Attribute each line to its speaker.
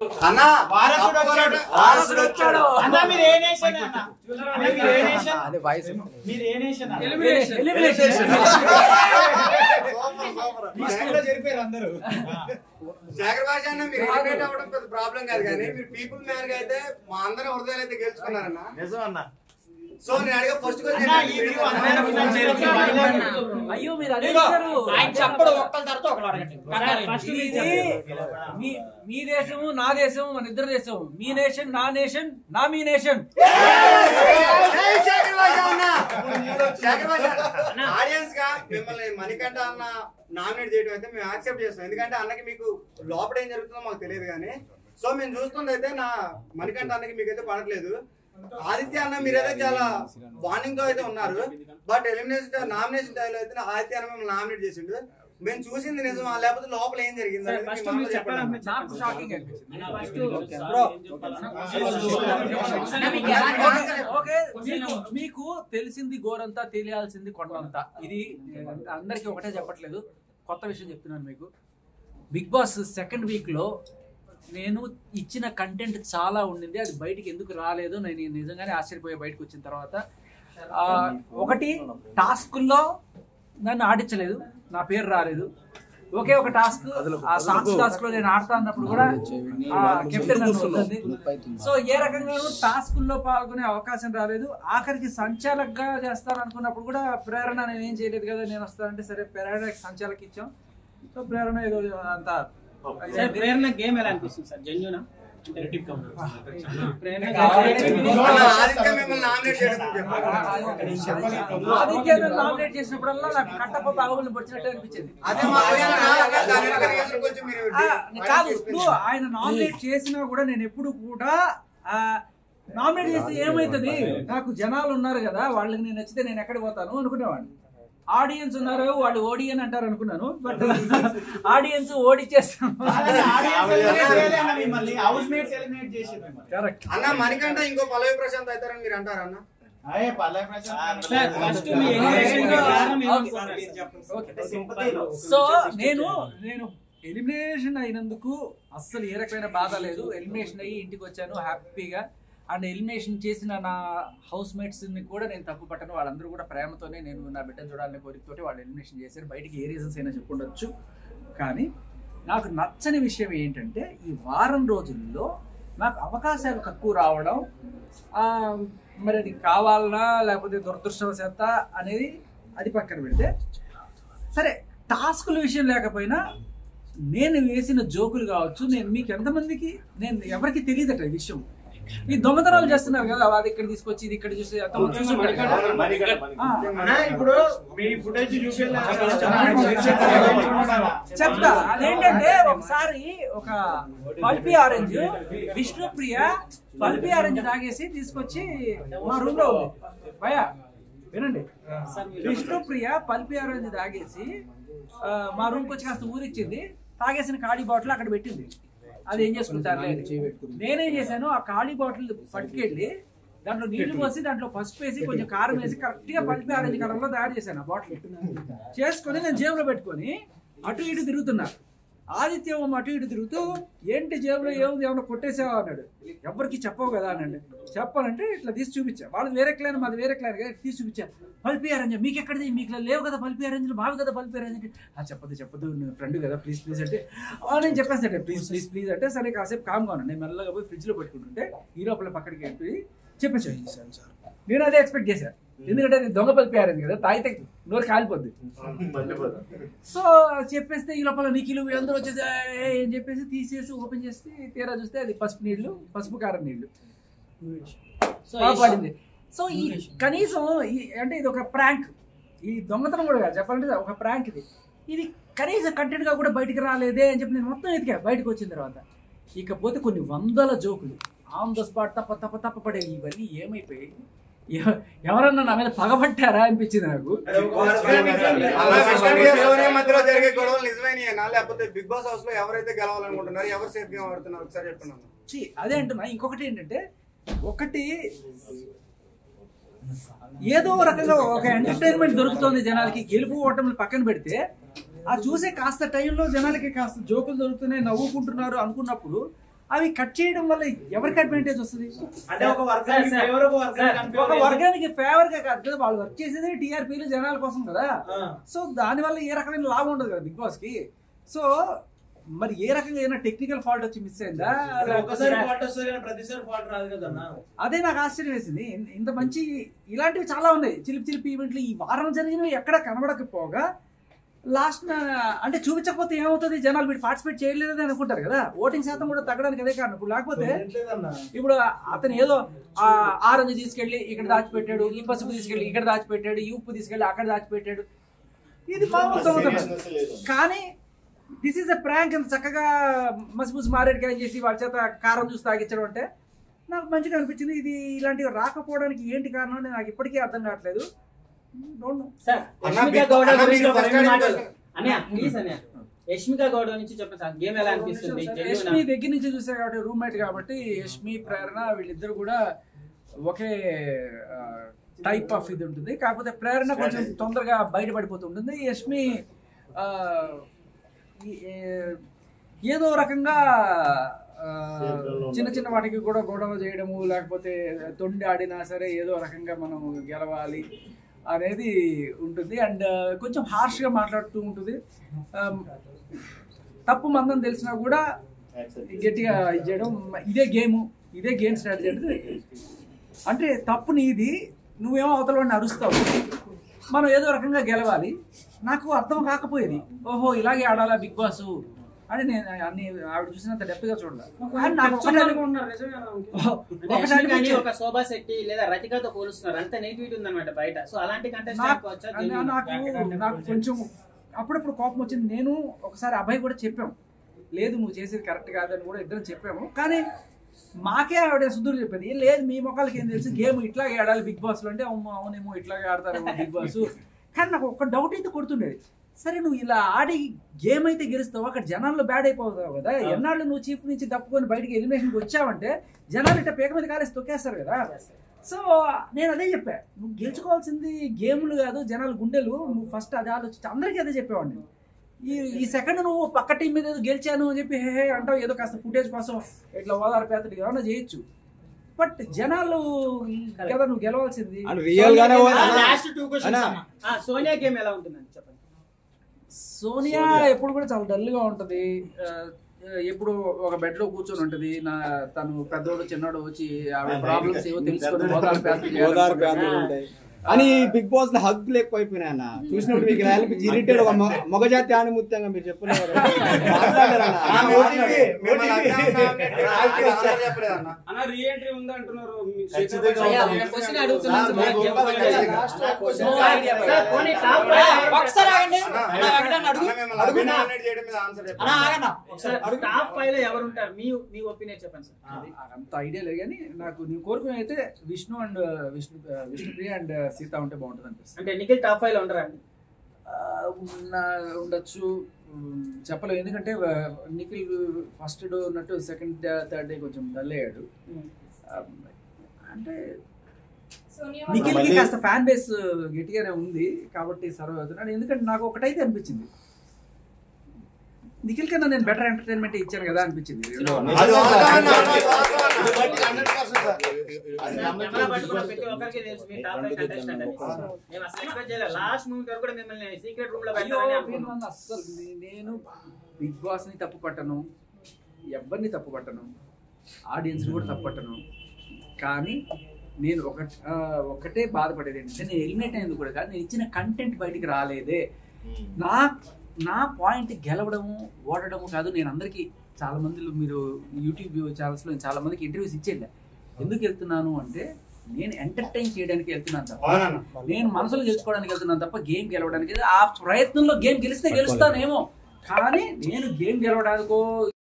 Speaker 1: అన్న వారసుడు వచ్చాడు
Speaker 2: అన్న మీరు ఏ నేషన్ అన్న మీరు ఏ నేషన్
Speaker 3: అదే వాయిస్
Speaker 2: మీరు ఏ నేషన్
Speaker 3: ఎలిమినేషన్
Speaker 2: లిస్టులో జరిపారు అందరూ
Speaker 1: జాగర్ భాష అన్న మీరు ఎలిమినేట్ అవ్వడం పెద్ద ప్రాబ్లం కాదు కానీ మీరు పీపుల్ మ్యాన్ గా అయితే మా అందరి హృదయాలు అయితే గెలుచుకున్నారన్న నిజం అన్న సో నేను అడిగే ఫస్ట్
Speaker 3: అయ్యో మీరు అడిగారు
Speaker 2: ఆయన చెప్పడు ఒక్కల తర్వాత ఒకరు అడగండి
Speaker 3: మీ దేశము నా దేశం మన ఇద్దరు దేశం మీ నేషన్ నా నేషన్ నా మీ నేషన్
Speaker 1: ఆడియన్స్ గా మిమ్మల్ని మణికంఠ అన్న నామినేట్ చేయడం అయితే మేము యాక్సెప్ట్ చేస్తాం ఎందుకంటే అన్నకి మీకు లోపల ఏం జరుగుతుందో మాకు తెలియదు కానీ సో మేము చూస్తుంది అయితే నా మణికంఠ అన్నకి మీకైతే పడట్లేదు ఆదిత్య అన్న మీరైతే చాలా బాండింగ్ తో అయితే ఉన్నారు బట్ ఎలిమినేషన్ నామినేషన్ టైంలో అయితే ఆదిత్య అన్న మిమ్మల్ని నామినేట్ చేసిండు మేము చూసింది నిజం లేకపోతే లోపల ఏం జరిగింది
Speaker 3: మీకు తెలిసింది గోరంతా తెలియాల్సింది కొండంతా ఇది అందరికి ఒకటే చెప్పట్లేదు కొత్త విషయం చెప్తున్నాను మీకు బిగ్ బాస్ సెకండ్ వీక్ లో నేను ఇచ్చిన కంటెంట్ చాలా ఉండింది అది బయటికి ఎందుకు రాలేదు నేను నిజంగానే ఆశ్చర్యపోయే బయటకు వచ్చిన తర్వాత ఒకటి టాస్కుల్లో నన్ను ఆడించలేదు నా పేరు రాలేదు ఒకే ఒక టాస్క్ ఆ సాంగ్స్ టాస్క్ లో నేను ఆడుతా అన్నప్పుడు కూడా కెప్టెన్ నన్ను వద్దండి సో ఏ రకంగానూ టాస్కుల్లో పాల్గొనే అవకాశం రాలేదు ఆఖరికి సంచాలకుగా చేస్తాను అనుకున్నప్పుడు కూడా ప్రేరణ నేను ఏం చేయలేదు కదా నేను వస్తానంటే సరే ప్రేరణ సంచాలకి ఇచ్చాం సో ప్రేరణ ఏదో అంత
Speaker 2: ప్రేరణ గేమ్ ఎలా అనిపిస్తుంది సార్ జెన్యూనా
Speaker 3: ఆదిత్య నామినేట్ చేసినప్పుడల్లా నాకు కట్టప్ప బాగులు పొడిచినట్టు అనిపించింది కాదు ఇప్పుడు ఆయన నామినేట్ చేసినా కూడా నేను ఎప్పుడు కూడా నామినేట్ చేస్తే ఏమైతుంది నాకు జనాలు ఉన్నారు కదా వాళ్ళకి నేను నచ్చితే నేను ఎక్కడ పోతాను అనుకునేవాడిని ఆడియన్స్ ఉన్నారు వాళ్ళు ఓడియన్ అంటారు అనుకున్నాను బట్ ఆడియన్స్ ఓడిచేస్తాను
Speaker 1: అన్న మణికంఠ ఇంకో పల్లవి ప్రశాంత్ అవుతారని మీరు అంటారా అన్న
Speaker 3: సో నేను ఎలిమినేషన్ అయినందుకు అస్సలు ఏ రకమైన బాధ లేదు ఎలిమినేషన్ అయ్యి ఇంటికి వచ్చాను హ్యాపీగా అండ్ ఎలిమినేషన్ చేసిన నా హౌస్ మేట్స్ని కూడా నేను తప్పు పట్టను వాళ్ళందరూ కూడా ప్రేమతోనే నేను నా బిడ్డను చూడాలనే కోరికతోటి వాళ్ళు ఎలిమినేషన్ చేశారు బయటికి ఏ రీజన్స్ అయినా చెప్పుండొచ్చు కానీ నాకు నచ్చని విషయం ఏంటంటే ఈ వారం రోజుల్లో నాకు అవకాశాలు తక్కువ రావడం మరి అది కావాలనా లేకపోతే దురదృష్టవశాత అనేది అది పక్కన పెడితే సరే టాస్కుల విషయం లేకపోయినా నేను వేసిన జోకులు కావచ్చు నేను మీకు ఎంతమందికి నేను ఎవరికి తెలియదట ఈ విషయం ఈ దొంగతనాలు చేస్తున్నారు కదా అది ఇక్కడ తీసుకొచ్చి ఇది ఇక్కడ చూసి చెప్తా అదేంటంటే ఒకసారి ఒక Pulpy orange Vishnupriya Pulpy orange తాగేసి తీసుకొచ్చి మా రూమ్ లో ఉంది భయ వినండి విష్ణుప్రియ పల్పి ఆరెంజ్ తాగేసి మా రూమ్కి వచ్చి కాస్త ఊరిచ్చింది తాగేసిన ఖాళీ బాటిల్ అక్కడ పెట్టింది అది ఏం చేసుకుంటారు నేనేం చేశాను ఆ ఖాళీ బాటిల్ పట్టుకెళ్ళి దాంట్లో నీళ్లు పోసి దాంట్లో పసుపు వేసి కొంచెం కారం వేసి కరెక్ట్ గా పల్పి ఆరెంజ్ కలర్ లో తయారు చేశాను ఆ బాటిల్ చేసుకొని నేను జేబులో పెట్టుకొని అటు ఇటు తిరుగుతున్నా ఆదిత్యం అటు ఇటు తిరుగుతూ ఏంటి జేబులో ఏముంది ఏమన్నా కొట్టేసావా అన్నాడు ఎవరికి చెప్పవు కదా అనండి చెప్పాలంటే ఇట్లా తీసి చూపించా వాళ్ళు వేరే క్లైన్ మాది వేరే క్లైన్ తీసి చూపించా పల్పి ఆరెంజ్ మీకు ఎక్కడిది మీకు లేవు కదా పల్పి ఆరెంజ్లు మావి కదా పల్పి ఆరెంజ్ అంటే చెప్పదు ఫ్రెండ్ కదా ప్లీజ్ ప్లీజ్ అంటే నేను చెప్పేస్తాను ప్లీజ్ అంటే సరే కాసేపు కామ్గా ఉన్నాను నేను మెల్లగా పోయి ఫ్రిడ్జ్లో పెట్టుకుంటుంటే ఈ లోపల పక్కడికి వెళ్ళి చెప్పేసాను సార్ నేను అదే ఎక్స్పెక్ట్ చేశాను ఎందుకంటే అది దొంగ పల్పి ఆరెంజ్ కదా తాగితే నోరు కాలిపోద్ది సో చెప్పేస్తే ఈ లోపల నిఖిలు వీళ్ళందరూ వచ్చేసి ఏం చెప్పేసి తీసేసి ఓపెన్ చేసి తీరా చూస్తే అది పసుపు కారం నీళ్లు పడింది సో ఈ కనీసం అంటే ఇది ఒక ప్రాంక్ ఈ దొంగతనం కూడా కాదు చెప్పాలంటే ఒక ప్రాంక్ ఇది కనీసం కంటెంట్ గా కూడా బయటికి రాలేదే అని చెప్పి నేను మొత్తం ఎతికా బయటకు వచ్చిన తర్వాత ఇకపోతే కొన్ని వందల జోకులు ఆన్ ద స్పాట్ తప్ప పడేవి ఇవన్నీ ఏమైపోయాయి ఎవరన్నా నా మీద పగబట్టారా అనిపించింది నాకు
Speaker 1: మధ్యలో జరిగే గొడవలు నిజమైనా లేకపోతే బిగ్ బాస్ హౌస్ లో ఎవరైతే గెలవాలనుకుంటున్నారు ఎవరు సేఫ్ గా ఆడుతున్నారు ఒకసారి చెప్తున్నాను
Speaker 3: అదే అంటున్నా ఇంకొకటి ఏంటంటే ఒకటి ఏదో రకంగా ఒక ఎంటర్టైన్మెంట్ దొరుకుతుంది జనాలకి గెలుపు ఓటములు పక్కన పెడితే ఆ చూసే కాస్త టైంలో జనాలకి కాస్త జోకులు దొరుకుతున్నాయి నవ్వుకుంటున్నారు అనుకున్నప్పుడు అవి కట్ చేయడం వల్ల ఎవరికి అడ్వాంటేజ్ వస్తుంది?
Speaker 2: అంటే ఒక
Speaker 3: వర్గానికి ఫేవర్ గా కాదు కదా, వాళ్ళు వర్క్ చేసేది టీఆర్పీలు జనాల కోసం కదా. సో దాని వల్ల ఏ రకమైన లాభం ఉండదు కదా బిగ్ బాస్ కి. సో మరి ఏ రకంగా ఏదైనా టెక్నికల్ ఫాల్ట్ వచ్చి మిస్ అయిందా? అదే నాకు ఆశ్చర్యం వేసింది. ఇంత మంచి ఇలాంటివి చాలా ఉన్నాయి, చిలిపి ఈవెంట్లు ఈ వారం జరిగినవి ఎక్కడ కనబడకపోగా లాస్ట్ అంటే చూపించకపోతే ఏమవుతుంది, జనాలు వీడు పార్టిసిపేట్ చేయలేదని అనుకుంటారు కదా. ఓటింగ్ శాతం కూడా తగ్గడానికి అదే కారణం. ఇప్పుడు లేకపోతే ఇప్పుడు అతను ఏదో ఆరెంజ్ తీసుకెళ్లి ఇక్కడ దాచిపెట్టాడు, ఈ పసుపు తీసుకెళ్లి ఇక్కడ దాచిపెట్టాడు, ఈ ఉప్పు తీసుకెళ్లి అక్కడ దాచిపెట్టాడు, ఇది బాగుంటుంది. కానీ దిస్ ఈస్ అ ప్రాంక్ అని చక్కగా మసిపూసి మారేడుకాయ చేసి వాళ్ళ చేత కారం చూసి తాగించడం అంటే నాకు మంచిగా అనిపించింది. ఇది ఇలాంటివి రాకపోవడానికి ఏంటి కారణం అని నాకు ఇప్పటికీ అర్థం కావట్లేదు.
Speaker 2: యష్మిక గౌడ నుంచి చెప్పండి సార్, గేమ్ ఎలా అనిపిస్తుంది?
Speaker 3: యష్మి దగ్గర నుంచి చూసా కాబట్టి, రూమ్మేట్ కాబట్టి యష్మి ప్రేరణ వీళ్ళిద్దరు కూడా ఒకే టైప్ ఆఫ్ ఇది ఉంటుంది. కాకపోతే ప్రేరణ కొంచెం తొందరగా బయటపడిపోతుంటుంది. యష్మి ఏదో రకంగా చిన్న చిన్న వాటికి కూడా గొడవ చేయడము, లేకపోతే తొండి ఆడినా సరే ఏదో రకంగా మనం గెలవాలి అనేది ఉంటుంది. అండ్ కొంచెం హార్ష్గా మాట్లాడుతూ ఉంటుంది. తప్పు మందని తెలిసినా కూడా గట్టిగా చేయడం, ఇదే గేమ్ స్ట్రాటజీ అంటే తప్పు నీది, నువ్వేమో అవతల వాడిని అరుస్తావు, మనం ఏదో రకంగా గెలవాలి. నాకు అర్థం కాకపోయేది, ఓహో ఇలాగే ఆడాలా బిగ్ బాస్ అని నేను అన్ని ఆవిడ చూసినంత డెప్త్ గా చూడాలి.
Speaker 2: ఒక శోభా శెట్టి లేదా రతికతో పోలుస్తున్నారు, అంత నెగిటివిటీ ఉందన్నమాట బయట. సో అలాంటి
Speaker 3: నాకు కొంచెం అప్పుడప్పుడు కోపం వచ్చింది. నేను ఒకసారి అభయ్ కూడా చెప్పాము, లేదు నువ్వు చేసేది కరెక్ట్ కాదని కూడా ఇద్దరం చెప్పాము. కానీ మాకే ఆవిడ సుధురు చెప్పేది, లేదు మీ మొక్కలకి ఏం తెలుసు, గేమ్ ఇట్లాగే ఆడాలి బిగ్ బాస్ లో అంటే అవునేమో ఇట్లాగే ఆడతారేమో బిగ్ బాస్. కానీ నాకు ఒక డౌట్ అయితే కొడుతుండేది, సరే నువ్వు ఇలా ఆడి గేమ్ అయితే గెలుస్తావు, అక్కడ జనాల్లో బ్యాడ్ అయిపోతావు కదా, ఎన్నాళ్ళు నువ్వు చీఫ్ నుంచి తప్పుకొని బయటికి ఎలిమినేషన్కి వచ్చావంటే జనాలు ఇట్లా పేక మీద కాలేసి తొక్కేస్తారు కదా. సో నేను అదే చెప్పా, నువ్వు గెలుచుకోవాల్సింది గేమ్లు కాదు జనాలు గుండెలు, నువ్వు ఫస్ట్ అది ఆలోచించి అందరికీ అదే చెప్పేవాడిని. ఈ సెకండ్ నువ్వు పక్క టీం మీద ఏదో గెలిచాను అని చెప్పి హే అంటావు, ఏదో కాస్త ఫుటేజ్ కోసం ఇట్లా ఓదారు పేతడికి ఏమన్నా చేయొచ్చు. బట్ జనాలు కదా నువ్వు గెలవాల్సింది.
Speaker 2: సోనియా గేమ్ ఎలా ఉంటుందని చెప్పండి.
Speaker 3: సోనియా ఎప్పుడు కూడా చాలా డల్గా ఉంటుంది, ఎప్పుడు ఒక బెడ్ లో కూర్చొని ఉంటది. తను పెద్దోడు చిన్నోడు వచ్చి ఆవిడ ప్రాబ్లమ్స్ ఏవో తెలుసుకొని
Speaker 4: అని బిగ్ బాస్ లో హగ్గులు ఎక్కువైపోయినాయి అన్న. చూసినప్పుడు మీకు ఇరిటేట్ ఒక మగజాతి ఆనుమత్యంగా మీరు చెప్పలేదు.
Speaker 3: అంత ఐడియా లేదు కానీ నాకు నేను కోరుకునే అయితే విష్ణుప్రియ అండ్ సీత ఉంటే బాగుంటుంది అనిపిస్తుంది.
Speaker 2: అంటే నిఖిల్ టాప్ 5 లో ఉండరా?
Speaker 3: ఉండొచ్చు, చెప్పలేదు. ఎందుకంటే నిఖిల్ ఫస్ట్ డే ఉన్నట్టు సెకండ్ థర్డ్ డే కొంచెం డల్ అయ్యాడు. అంటే నిఖిల్ కి కాస్త ఫ్యాన్ బేస్ గట్టిగానే ఉంది కాబట్టి సర్వ్ అవుతున్నాడు. ఎందుకంటే నాకు ఒకటైతే అనిపించింది, నిఖిల్ కన్నా నేను బెటర్ ఎంటర్టైన్మెంట్ ఇచ్చాను కదా అనిపించింది. నేను బిగ్ బాస్ ని తప్పు పట్టను, ఎవరిని తప్పు పట్టను, ఆడియన్స్ కూడా తప్పు పట్టను. కానీ నేను ఒకటే బాధపడేది ఏంటంటే నేను ఎలిమినేట్ అయ్యేందుకు కూడా కాదు, నేను ఇచ్చిన కంటెంట్ బయటికి రాలేదే. నా పాయింట్ గెలవడము ఓడడము కాదు. నేను అందరికీ చాలా మంది మీరు యూట్యూబ్ ఛానల్స్లో చాలా మందికి ఇంటర్వ్యూస్ ఇచ్చేది. ఎందుకు వెళ్తున్నాను అంటే నేను ఎంటర్టైన్ చేయడానికి వెళ్తున్నాను తప్ప, నేను మనసులో గెలుచుకోవడానికి వెళ్తున్నాను తప్ప గేమ్ గెలవడానికి. ఆ ప్రయత్నంలో గేమ్ గెలిస్తే గెలుస్తానేమో, కానీ నేను గేమ్ గెలవడానికో